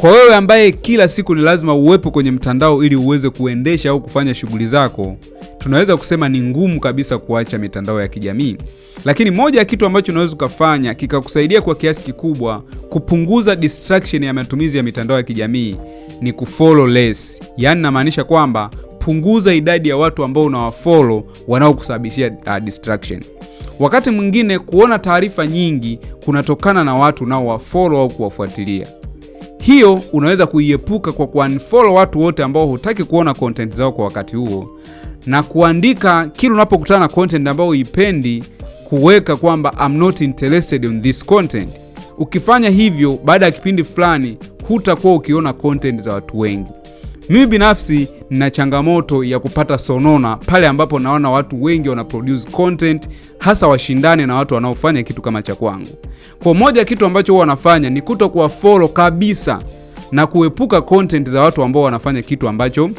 Kwa wewe ambaye kila siku ni lazima uwepo kwenye mtandao ili uweze kuendesha au kufanya shughuli zako, tunaweza kusema ni ngumu kabisa kuacha mitandao ya kijamii. Lakini moja ya kitu ambacho unaweza kufanya kikakusaidia kwa kiasi kikubwa kupunguza distraction ya matumizi ya mitandao ya kijamii ni kufollow less. Yaani namaanisha kwamba punguza idadi ya watu ambao unawafollow wanaokusababishia distraction. Wakati mwingine kuona taarifa nyingi kunatokana na watu unaowafollow au kuwafuatilia. Hiyo unaweza kuiepuka kwa kuunfollow watu wote ambao hutaki kuona content zao kwa wakati huo, na kuandika kila unapokutana na content ambao huipendi, kuweka kwamba I'm not interested in this content. Ukifanya hivyo, baada ya kipindi fulani hutakuwa ukiona content za watu wengi. Mimi binafsi nina changamoto ya kupata sonona pale ambapo naona watu wengi wana produce content, hasa washindane na watu wanaofanya kitu kama cha kwangu. Kwa moja kitu ambacho huwa nafanya ni kutokuwa follow kabisa na kuepuka content za watu ambao wanafanya kitu ambacho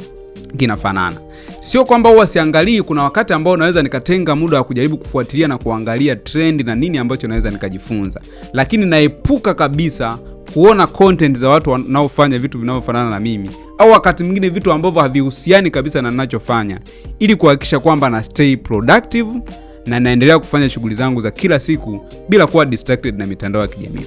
kinafanana. Sio kwamba huwa siangalii, kuna wakati ambao naweza nikatenga muda wa kujaribu kufuatilia na kuangalia trend na nini ambacho naweza nikajifunza. Lakini naepuka kabisa kuona content za watu wanaofanya vitu vinavyofanana na mimi, au wakati mwingine vitu ambavyo havihusiani kabisa na ninachofanya, ili kuhakikisha kwamba na stay productive na naendelea kufanya shughuli zangu za kila siku bila kuwa distracted na mitandao ya kijamii.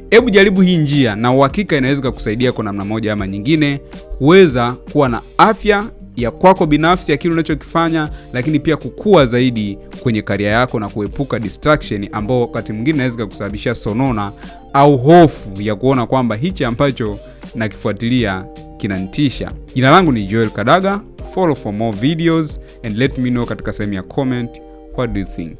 Hebu jaribu hii njia na uhakika inaweza kukusaidia kwa namna moja ama nyingine kuweza kuwa na afya ya kwako binafsi ya kile unachokifanya, lakini pia kukua zaidi kwenye career yako na kuepuka distraction ambao wakati mwingine inaweza kusababisha sonona au hofu ya kuona kwamba hichi ambacho nakifuatilia kinanitisha. Jina langu ni Joel Kadaga. Follow for more videos and let me know katika sehemu ya comment what do you think.